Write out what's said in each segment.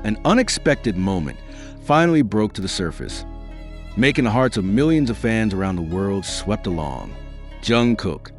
An unexpected moment finally broke to the surface, making the hearts of millions of fans around the world swept along. Jungkook,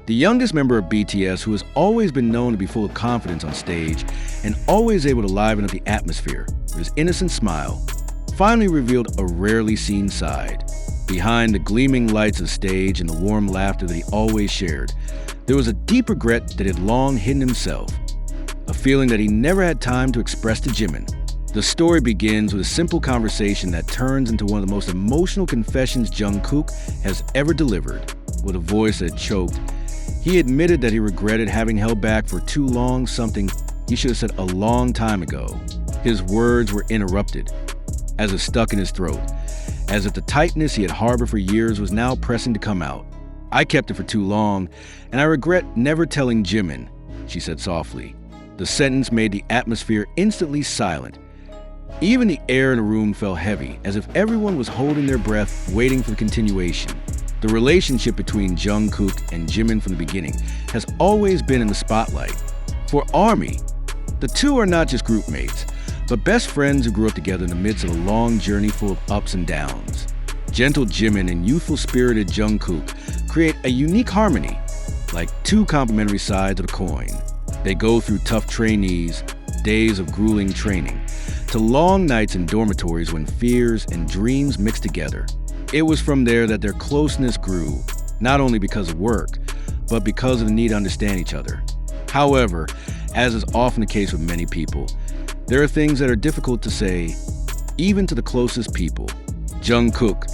the youngest member of BTS who has always been known to be full of confidence on stage and always able to liven up the atmosphere with his innocent smile, finally revealed a rarely seen side. Behind the gleaming lights of the stage and the warm laughter that he always shared, there was a deep regret that had long hidden himself, a feeling that he never had time to express to Jimin. The story begins with a simple conversation that turns into one of the most emotional confessions Jungkook has ever delivered. With a voice that choked, he admitted that he regretted having held back for too long something he should have said a long time ago. His words were interrupted, as if stuck in his throat, as if the tightness he had harbored for years was now pressing to come out. "I kept it for too long, and I regret never telling Jimin," she said softly. The sentence made the atmosphere instantly silent. Even the air in the room felt heavy, as if everyone was holding their breath, waiting for the continuation. The relationship between Jungkook and Jimin from the beginning has always been in the spotlight. For ARMY, the two are not just group mates, but best friends who grew up together in the midst of a long journey full of ups and downs. Gentle Jimin and youthful spirited Jungkook create a unique harmony, like two complementary sides of a coin. They go through tough trainees, days of grueling training, to long nights in dormitories when fears and dreams mixed together. It was from there that their closeness grew, not only because of work, but because of the need to understand each other. However, as is often the case with many people, there are things that are difficult to say, even to the closest people. Jungkook,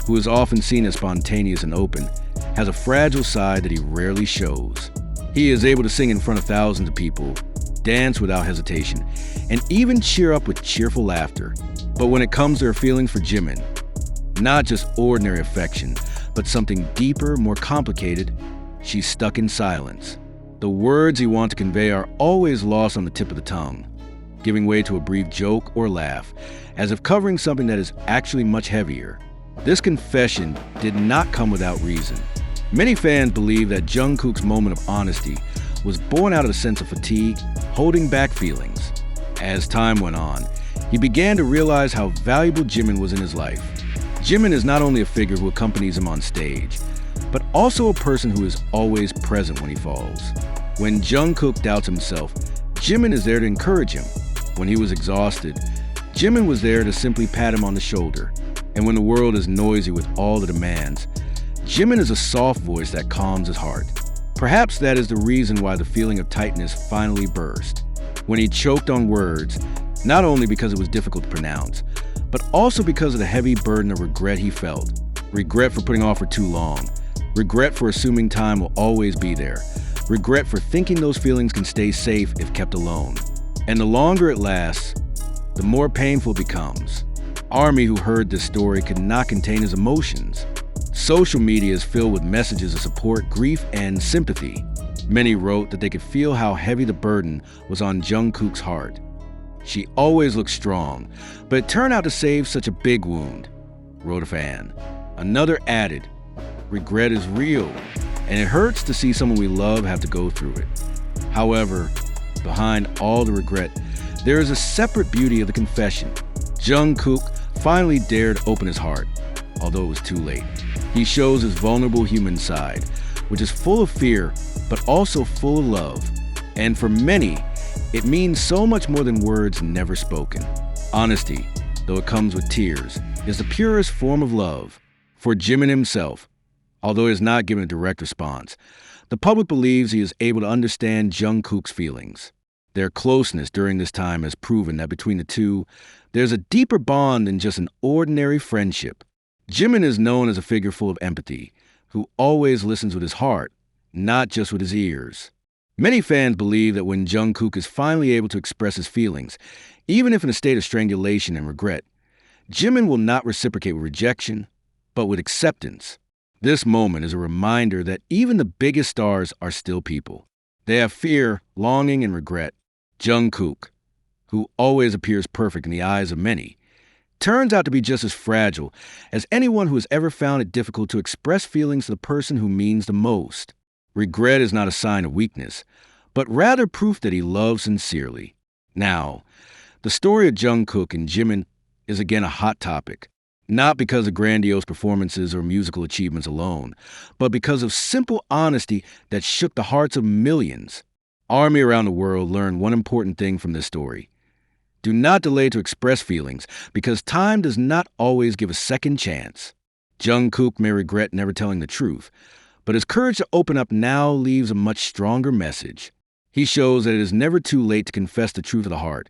who is often seen as spontaneous and open, has a fragile side that he rarely shows. He is able to sing in front of thousands of people, dance without hesitation, and even cheer up with cheerful laughter. But when it comes to her feelings for Jimin, not just ordinary affection, but something deeper, more complicated, she's stuck in silence. The words he wants to convey are always lost on the tip of the tongue, giving way to a brief joke or laugh, as if covering something that is actually much heavier. This confession did not come without reason. Many fans believe that Jungkook's moment of honesty was born out of a sense of fatigue, holding back feelings. As time went on, he began to realize how valuable Jimin was in his life. Jimin is not only a figure who accompanies him on stage, but also a person who is always present when he falls. When Jungkook doubts himself, Jimin is there to encourage him. When he was exhausted, Jimin was there to simply pat him on the shoulder. And when the world is noisy with all the demands, Jimin is a soft voice that calms his heart. Perhaps that is the reason why the feeling of tightness finally burst, when he choked on words, not only because it was difficult to pronounce, but also because of the heavy burden of regret he felt. Regret for putting off for too long. Regret for assuming time will always be there. Regret for thinking those feelings can stay safe if kept alone. And the longer it lasts, the more painful it becomes. ARMY, who heard this story, could not contain his emotions. Social media is filled with messages of support, grief, and sympathy. Many wrote that they could feel how heavy the burden was on Jungkook's heart. "She always looked strong, but it turned out to save such a big wound," wrote a fan. Another added, "Regret is real, and it hurts to see someone we love have to go through it." However, behind all the regret, there is a separate beauty of the confession. Jungkook finally dared open his heart, although it was too late. He shows his vulnerable human side, which is full of fear, but also full of love. And for many, it means so much more than words never spoken. Honesty, though it comes with tears, is the purest form of love. For Jimin himself, although he has not given a direct response, the public believes he is able to understand Jungkook's feelings. Their closeness during this time has proven that between the two, there's a deeper bond than just an ordinary friendship. Jimin is known as a figure full of empathy, who always listens with his heart, not just with his ears. Many fans believe that when Jungkook is finally able to express his feelings, even if in a state of strangulation and regret, Jimin will not reciprocate with rejection, but with acceptance. This moment is a reminder that even the biggest stars are still people. They have fear, longing, and regret. Jungkook, who always appears perfect in the eyes of many, turns out to be just as fragile as anyone who has ever found it difficult to express feelings to the person who means the most. Regret is not a sign of weakness, but rather proof that he loves sincerely. Now, The story of Jungkook and Jimin is again a hot topic, not because of grandiose performances or musical achievements alone, but because of simple honesty that shook the hearts of millions. Army around the world learned one important thing from this story. Do not delay to express feelings, because time does not always give a second chance. Jungkook may regret never telling the truth, but his courage to open up now leaves a much stronger message. He shows that it is never too late to confess the truth of the heart,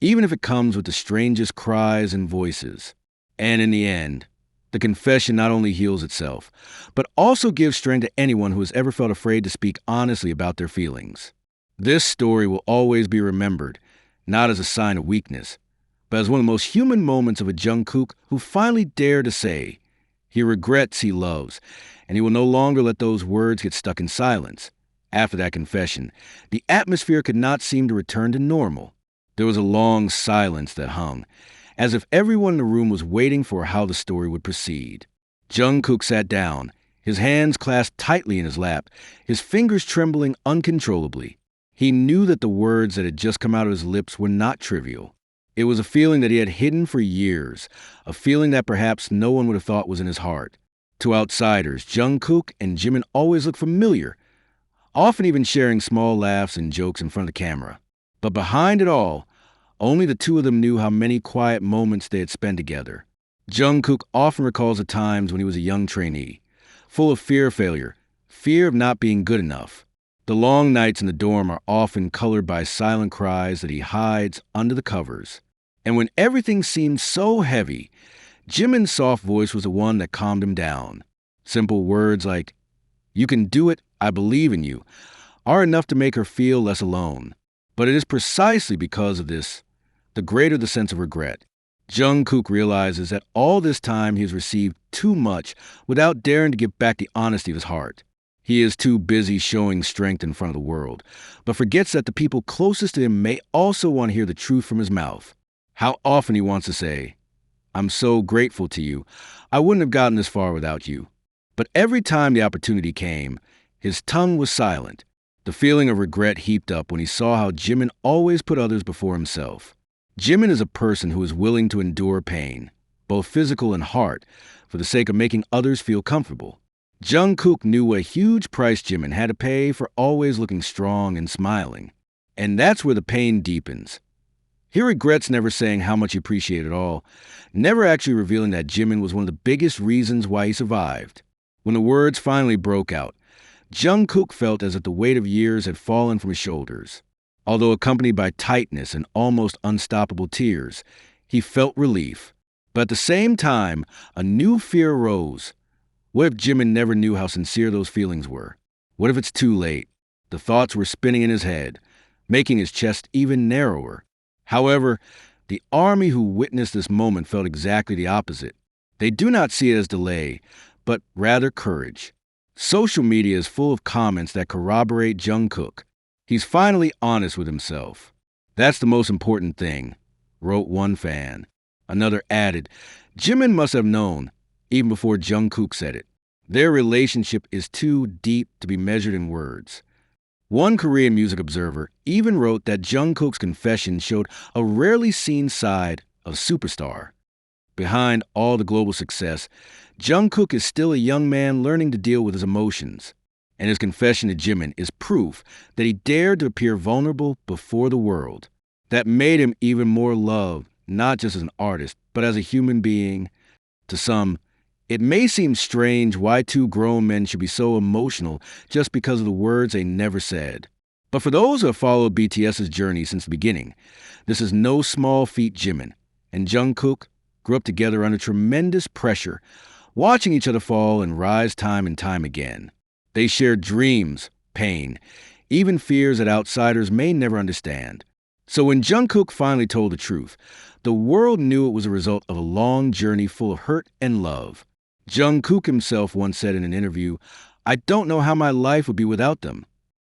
even if it comes with the strangest cries and voices. And in the end, the confession not only heals itself, but also gives strength to anyone who has ever felt afraid to speak honestly about their feelings. This story will always be remembered, not as a sign of weakness, but as one of the most human moments of a Jungkook who finally dared to say he regrets he loves, and he will no longer let those words get stuck in silence. After that confession, the atmosphere could not seem to return to normal. There was a long silence that hung, as if everyone in the room was waiting for how the story would proceed. Jungkook sat down, his hands clasped tightly in his lap, his fingers trembling uncontrollably. He knew that the words that had just come out of his lips were not trivial. It was a feeling that he had hidden for years, a feeling that perhaps no one would have thought was in his heart. To outsiders, Jungkook and Jimin always looked familiar, often even sharing small laughs and jokes in front of the camera. But behind it all, only the two of them knew how many quiet moments they had spent together. Jungkook often recalls the times when he was a young trainee, full of fear of failure, fear of not being good enough. The long nights in the dorm are often colored by silent cries that he hides under the covers. And when everything seemed so heavy, Jimin's soft voice was the one that calmed him down. Simple words like, "You can do it, I believe in you," are enough to make her feel less alone. But it is precisely because of this, the greater the sense of regret. Jungkook realizes that all this time he has received too much without daring to give back the honesty of his heart. He is too busy showing strength in front of the world, but forgets that the people closest to him may also want to hear the truth from his mouth. How often he wants to say, "I'm so grateful to you. I wouldn't have gotten this far without you." But every time the opportunity came, his tongue was silent. The feeling of regret heaped up when he saw how Jimin always put others before himself. Jimin is a person who is willing to endure pain, both physical and heart, for the sake of making others feel comfortable. Jungkook knew what a huge price Jimin had to pay for always looking strong and smiling. And that's where the pain deepens. He regrets never saying how much he appreciated it all, never actually revealing that Jimin was one of the biggest reasons why he survived. When the words finally broke out, Jungkook felt as if the weight of years had fallen from his shoulders. Although accompanied by tightness and almost unstoppable tears, he felt relief. But at the same time, a new fear arose. What if Jimin never knew how sincere those feelings were? What if it's too late? The thoughts were spinning in his head, making his chest even narrower. However, the army who witnessed this moment felt exactly the opposite. They do not see it as delay, but rather courage. Social media is full of comments that corroborate Jungkook. He's finally honest with himself. "That's the most important thing," wrote one fan. Another added, "Jimin must have known, even before Jungkook said it. Their relationship is too deep to be measured in words." One Korean music observer even wrote that Jungkook's confession showed a rarely seen side of superstar. Behind all the global success, Jungkook is still a young man learning to deal with his emotions. And his confession to Jimin is proof that he dared to appear vulnerable before the world. That made him even more loved, not just as an artist, but as a human being. To some, it may seem strange why two grown men should be so emotional just because of the words they never said. But for those who have followed BTS's journey since the beginning, this is no small feat. Jimin and Jungkook grew up together under tremendous pressure, watching each other fall and rise time and time again. They shared dreams, pain, even fears that outsiders may never understand. So when Jungkook finally told the truth, the world knew it was a result of a long journey full of hurt and love. Jungkook himself once said in an interview, "I don't know how my life would be without them."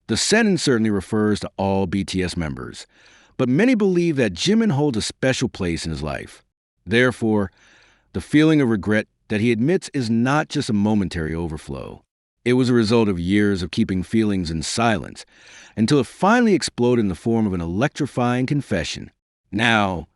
The sentence certainly refers to all BTS members, but many believe that Jimin holds a special place in his life. Therefore, the feeling of regret that he admits is not just a momentary overflow. It was a result of years of keeping feelings in silence until it finally exploded in the form of an electrifying confession. Now,